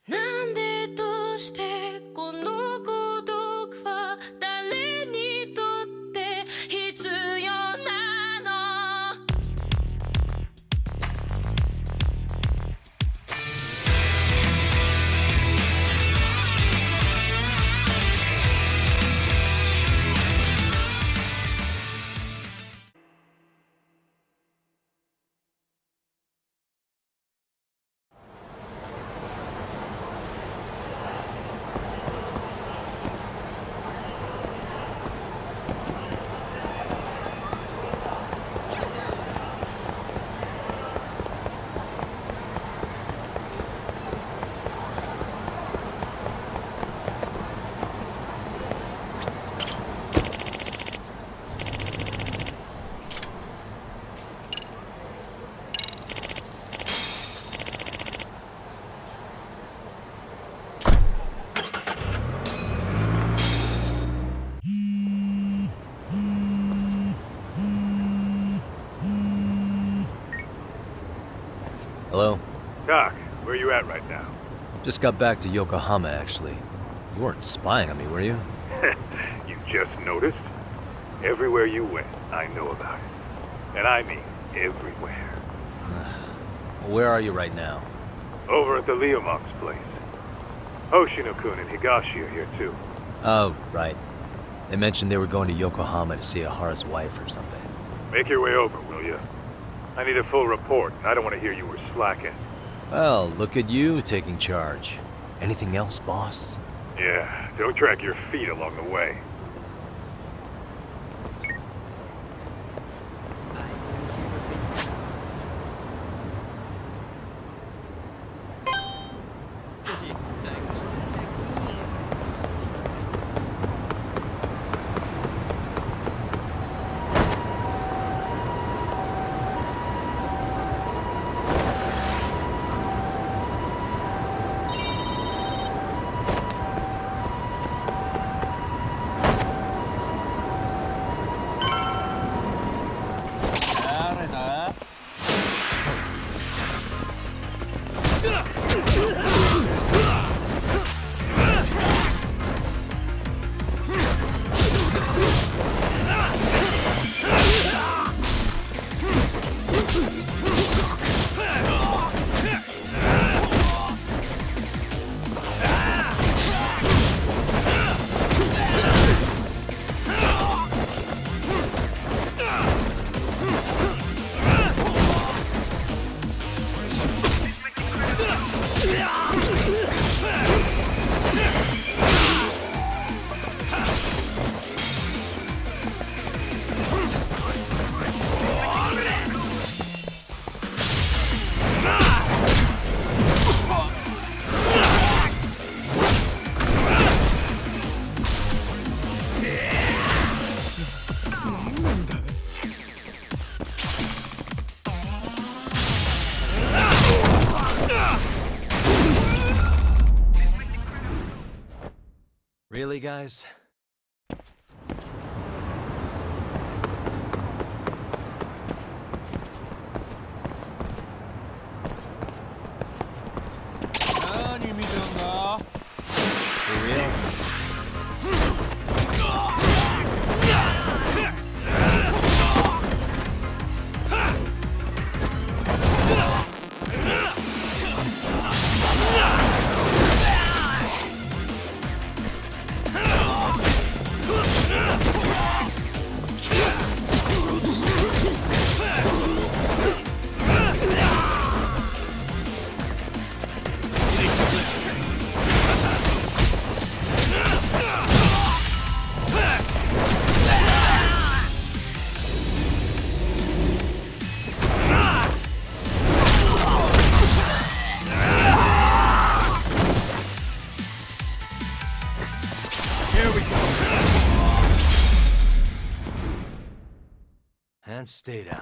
なんでどうしてこの孤独は誰にとって必要なの Hello? Doc, where you at right now? Just got back to Yokohama, actually. You weren't spying on me, were you? You just noticed? Everywhere you went, I know about it. And I mean everywhere. Where are you right now? Over at the Leomont's place. Hoshino-kun and Higashi are here too. Oh, right. They mentioned they were going to Yokohama to see Ahara's wife or something. Make your way over, will you? I need a full report, and I don't want to hear you were slacking. Well, look at you taking charge. Anything else, boss? Yeah, don't drag your feet along the way. Really, guys? For real? And stay down.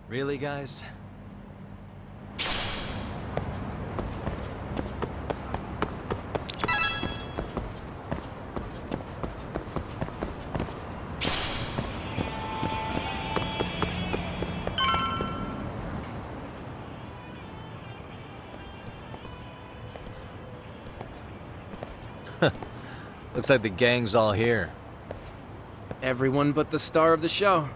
Really, guys? Looks like the gang's all here. Everyone but the star of the show.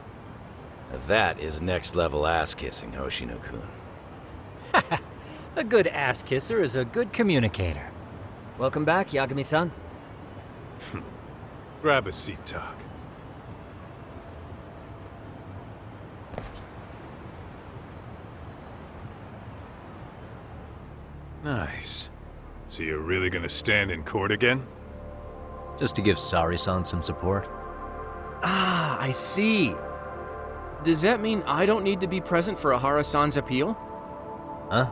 That is next-level ass-kissing, Hoshino-kun. A good ass kisser is a good communicator. Welcome back, Yagami-san. Grab a seat, Tak. Nice. So you're really gonna stand in court again? Just to give Sari-san some support. Ah, I see. Does that mean I don't need to be present for Ahara-san's appeal? Huh?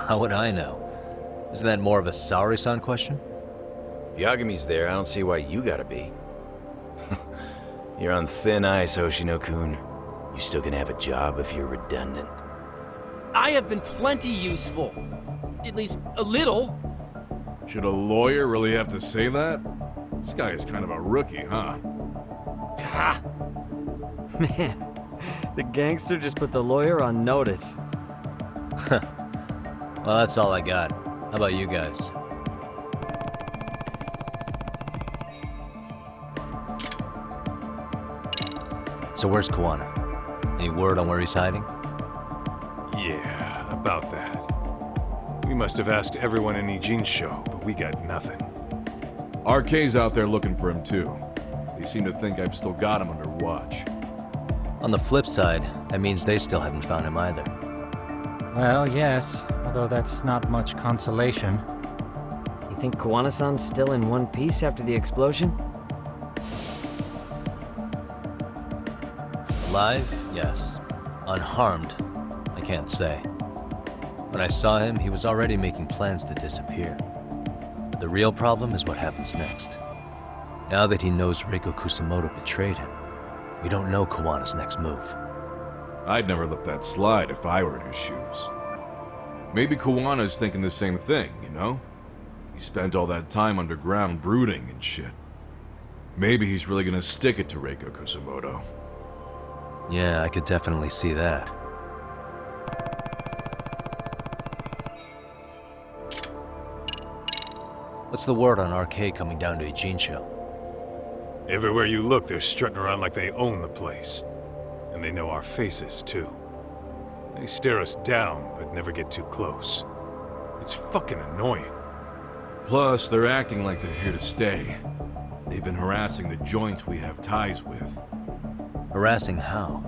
How would I know? Isn't that more of a Sari-san question? If Yagami's there, I don't see why you gotta be. You're on thin ice, Hoshino-kun. You still gonna have a job if you're redundant. I have been plenty useful. At least a little. Should a lawyer really have to say that? This guy is kind of a rookie, huh? Ah, Man, the gangster just put the lawyer on notice. Well, that's all I got. How about you guys? So where's Kawana? Any word on where he's hiding? Yeah, about that. We must have asked everyone in Ijin's show, but we got nothing. RK's out there looking for him too. They seem to think I've still got him under watch. On the flip side, that means they still haven't found him either. Well, yes, although that's not much consolation. You think Kawana-san's still in one piece after the explosion? Alive? Yes. Unharmed? I can't say. When I saw him, he was already making plans to disappear. But the real problem is what happens next. Now that he knows Reiko Kusamoto betrayed him, we don't know Kawana's next move. I'd never let that slide if I were in his shoes. Maybe Kawana's thinking the same thing, you know? He spent all that time underground brooding and shit. Maybe he's really gonna stick it to Reiko Kusamoto. Yeah, I could definitely see that. What's the word on RK coming down to Ijin show? Everywhere you look, they're strutting around like they own the place. And they know our faces, too. They stare us down, but never get too close. It's fucking annoying. Plus, they're acting like they're here to stay. They've been harassing the joints we have ties with. Harassing how?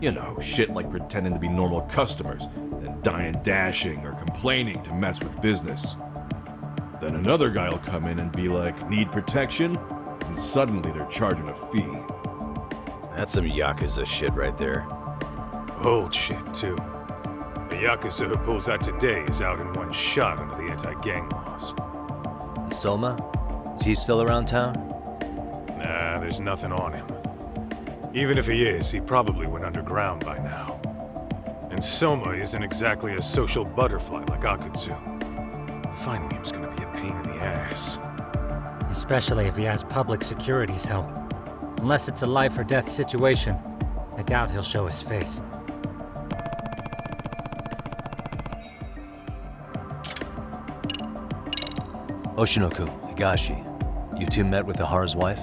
You know, shit like pretending to be normal customers, then dying dashing or complaining to mess with business. Then another guy'll come in and be like, need protection? And suddenly they're charging a fee. That's some Yakuza shit right there. Old shit, too. The Yakuza who pulls out today is out in one shot under the anti-gang laws. And Soma? Is he still around town? Nah, there's nothing on him. Even if he is, he probably went underground by now. And Soma isn't exactly a social butterfly like Akutsu. Finding him's gonna be a pain in the ass. Especially if he has public security's help. Unless it's a life or death situation, I doubt he'll show his face. Oshinoku, Higashi, you two met with Ahara's wife?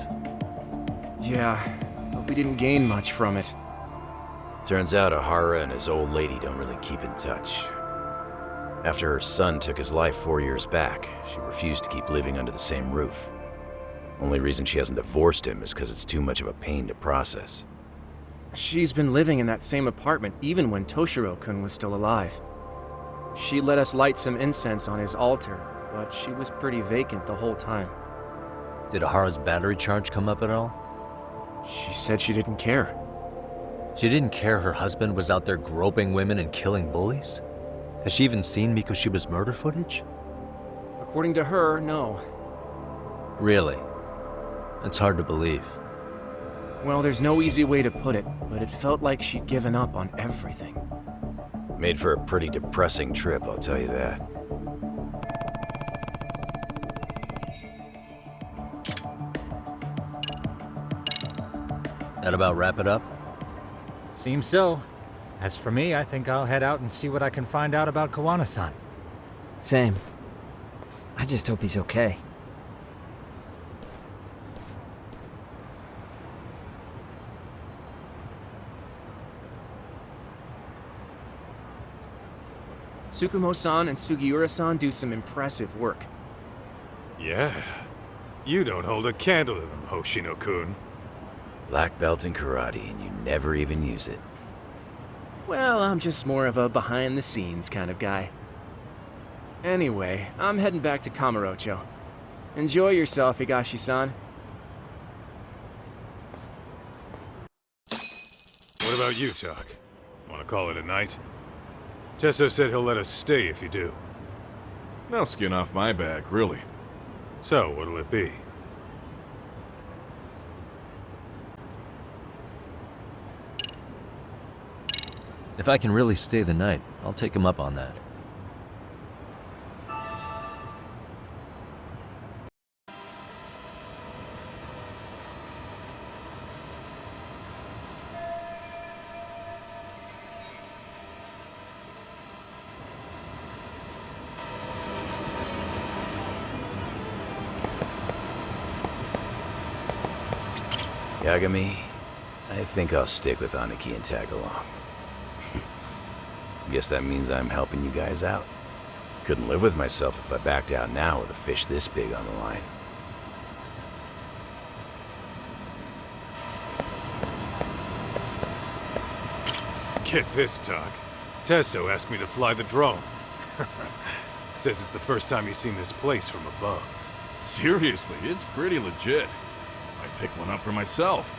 Yeah, but we didn't gain much from it. Turns out Ahara and his old lady don't really keep in touch. After her son took his life 4 years back, she refused to keep living under the same roof. Only reason she hasn't divorced him is because it's too much of a pain to process. She's been living in that same apartment even when Toshiro-kun was still alive. She let us light some incense on his altar, but she was pretty vacant the whole time. Did Ahara's battery charge come up at all? She said she didn't care. She didn't care her husband was out there groping women and killing bullies? Has she even seen Mikoshiba's murder footage? According to her, no. Really? That's hard to believe. Well, there's no easy way to put it, but it felt like she'd given up on everything. Made for a pretty depressing trip, I'll tell you that. That about wrap it up? Seems so. As for me, I think I'll head out and see what I can find out about Kawana-san. Same. I just hope he's okay. Tsukumo-san and Sugiura-san do some impressive work. Yeah. You don't hold a candle to them, Hoshino-kun. Black belt in karate, and you never even use it. Well, I'm just more of a behind-the-scenes kind of guy. Anyway, I'm heading back to Kamurocho. Enjoy yourself, Higashi-san. What about you, Tak? Want to call it a night? Tesso said he'll let us stay if you do. No skin off my back, really. So, what'll it be? If I can really stay the night, I'll take him up on that. Yagami, I think I'll stick with Aniki and tag along. Guess that means I'm helping you guys out. Couldn't live with myself if I backed out now with a fish this big on the line. Get this, Tak. Tesso asked me to fly the drone. Says it's the first time he's seen this place from above. Seriously, it's pretty legit. I'd pick one up for myself.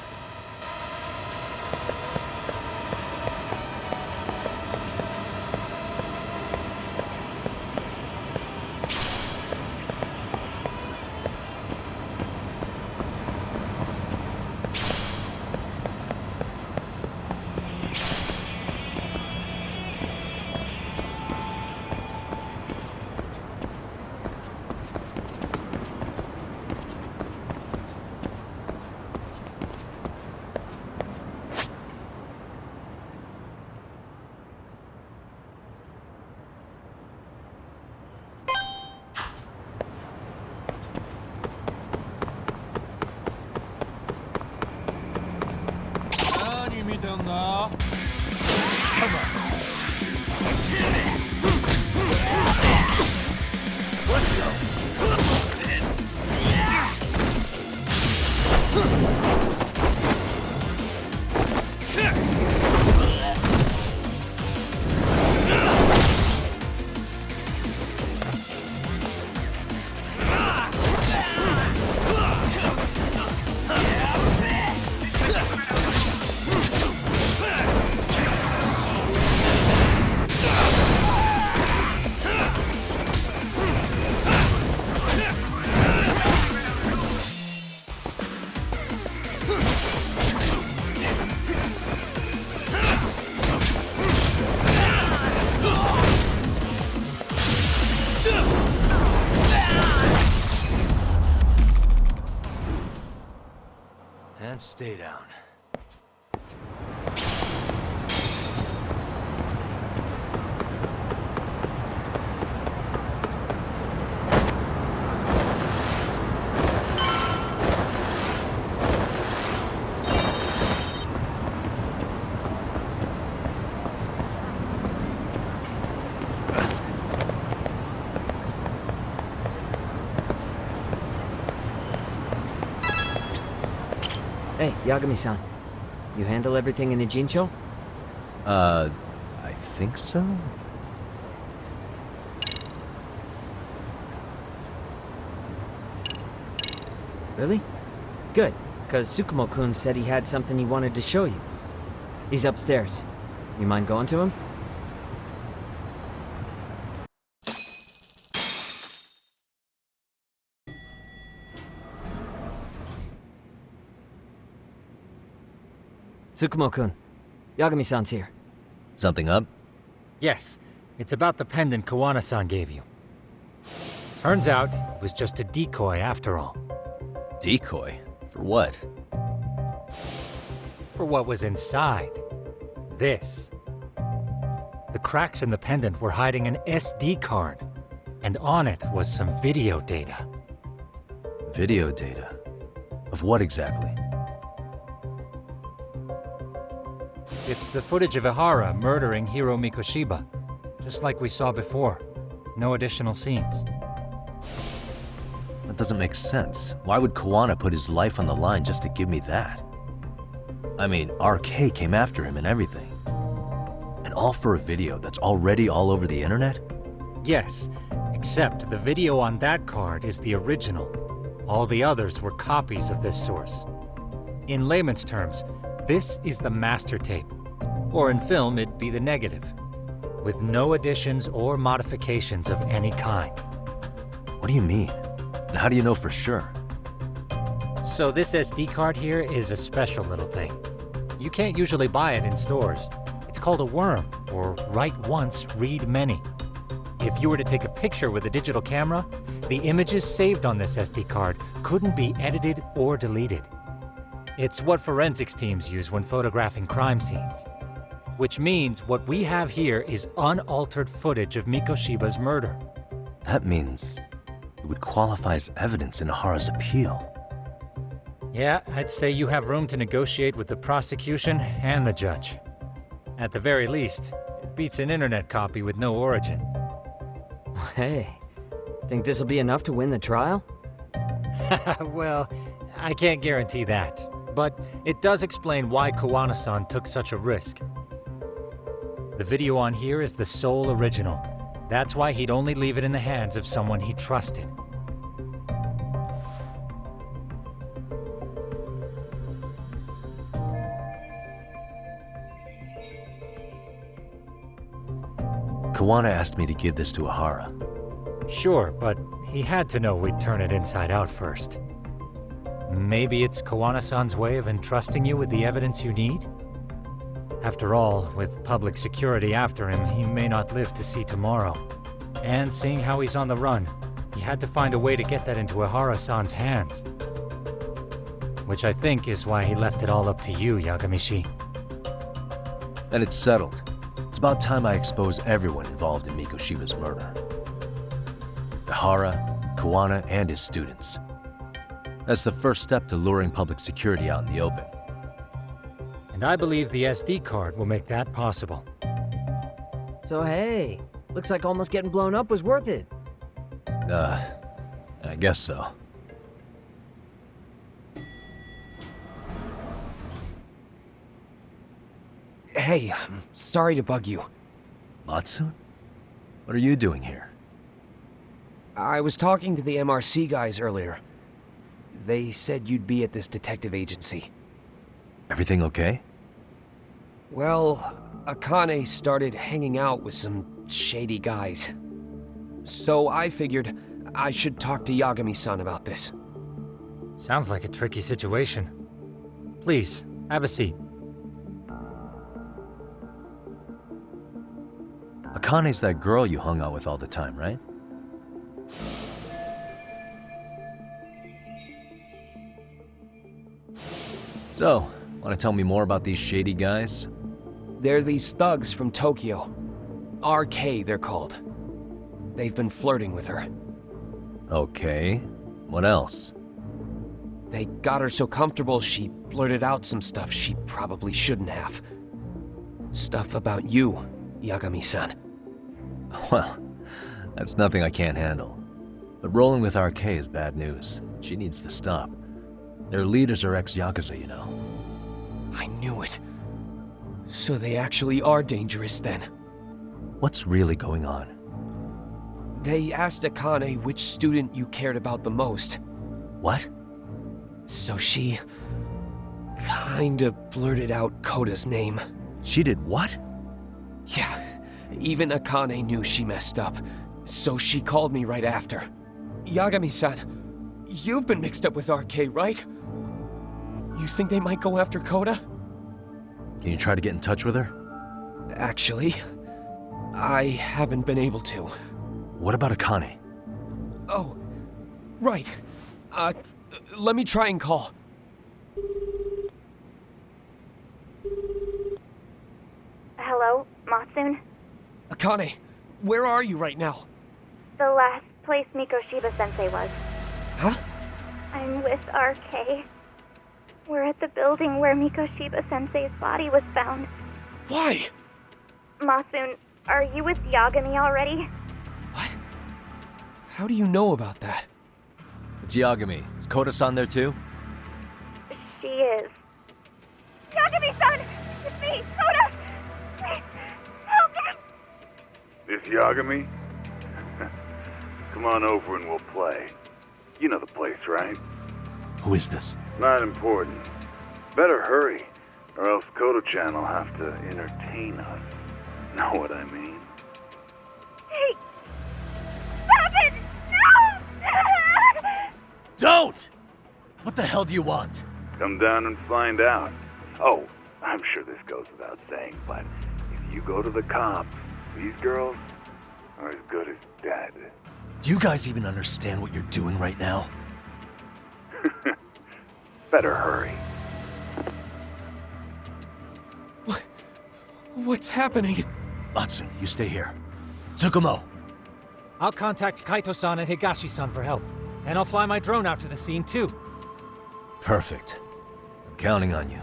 Hey, Yagami-san. You handle everything in Ijincho? I think so? Really? Good, because Tsukumo-kun said he had something he wanted to show you. He's upstairs. You mind going to him? Tsukumo-kun, Yagami-san's here. Something up? Yes, it's about the pendant Kawana-san gave you. Turns out, it was just a decoy after all. Decoy? For what? For what was inside. This. The cracks in the pendant were hiding an SD card, and on it was some video data. Video data? Of what exactly? It's the footage of Ihara murdering Hiro Mikoshiba, just like we saw before. No additional scenes. That doesn't make sense. Why would Kawana put his life on the line just to give me that? I mean, RK came after him and everything. And all for a video that's already all over the internet? Yes, except the video on that card is the original. All the others were copies of this source. In layman's terms, this is the master tape. Or in film, it'd be the negative. With no additions or modifications of any kind. What do you mean? And how do you know for sure? So this SD card here is a special little thing. You can't usually buy it in stores. It's called a worm, or write once, read many. If you were to take a picture with a digital camera, the images saved on this SD card couldn't be edited or deleted. It's what forensics teams use when photographing crime scenes. Which means what we have here is unaltered footage of Mikoshiba's murder. That means it would qualify as evidence in Ihara's appeal. Yeah, I'd say you have room to negotiate with the prosecution and the judge. At the very least, it beats an internet copy with no origin. Hey, think this'll be enough to win the trial? Well, I can't guarantee that, but it does explain why Kawana-san took such a risk. The video on here is the sole original. That's why he'd only leave it in the hands of someone he trusted. Kawana asked me to give this to Ihara. Sure, but he had to know we'd turn it inside out first. Maybe it's Kawana-san's way of entrusting you with the evidence you need? After all, with public security after him, he may not live to see tomorrow. And seeing how he's on the run, he had to find a way to get that into Ihara-san's hands. Which I think is why he left it all up to you, Yagamishi. Then it's settled. It's about time I expose everyone involved in Mikoshiba's murder. Ihara, Kawana, and his students. That's the first step to luring public security out in the open. And I believe the SD card will make that possible. So hey, looks like almost getting blown up was worth it. I guess so. Hey, I'm sorry to bug you. Matsu? What are you doing here? I was talking to the MRC guys earlier. They said you'd be at this detective agency. Everything okay? Well, Akane started hanging out with some shady guys. So I figured I should talk to Yagami-san about this. Sounds like a tricky situation. Please, have a seat. Akane's that girl you hung out with all the time, right? So, want to tell me more about these shady guys? They're these thugs from Tokyo. RK, they're called. They've been flirting with her. Okay. What else? They got her so comfortable she blurted out some stuff she probably shouldn't have. Stuff about you, Yagami-san. Well, that's nothing I can't handle. But rolling with RK is bad news. She needs to stop. Their leaders are ex-Yakuza, you know. I knew it. So they actually are dangerous then. What's really going on? They asked Akane which student you cared about the most. What? So she kinda blurted out Koda's name. She did what? Yeah, even Akane knew she messed up, so she called me right after. Yagami-san, you've been mixed up with RK, right? You think they might go after Koda? Can you try to get in touch with her? Actually, I haven't been able to. What about Akane? Oh, right. Let me try and call. Hello, Matsun? Akane, where are you right now? The last place Mikoshiba-sensei was. Huh? I'm with RK. We're at the building where Mikoshiba-sensei's body was found. Why? Matsun, are you with Yagami already? What? How do you know about that? It's Yagami. Is Koda-san there too? She is. Yagami-san! It's me, Koda! Please, help me! This Yagami? Come on over and we'll play. You know the place, right? Who is this? Not important. Better hurry, or else Kodo-chan will have to entertain us. Know what I mean? Hey! Stop it! No! Don't! What the hell do you want? Come down and find out. Oh, I'm sure this goes without saying, but if you go to the cops, these girls are as good as dead. Do you guys even understand what you're doing right now? Better hurry. What's happening? Matsun, you stay here. Tsukumo! I'll contact Kaito-san and Higashi-san for help. And I'll fly my drone out to the scene too. Perfect. I'm counting on you.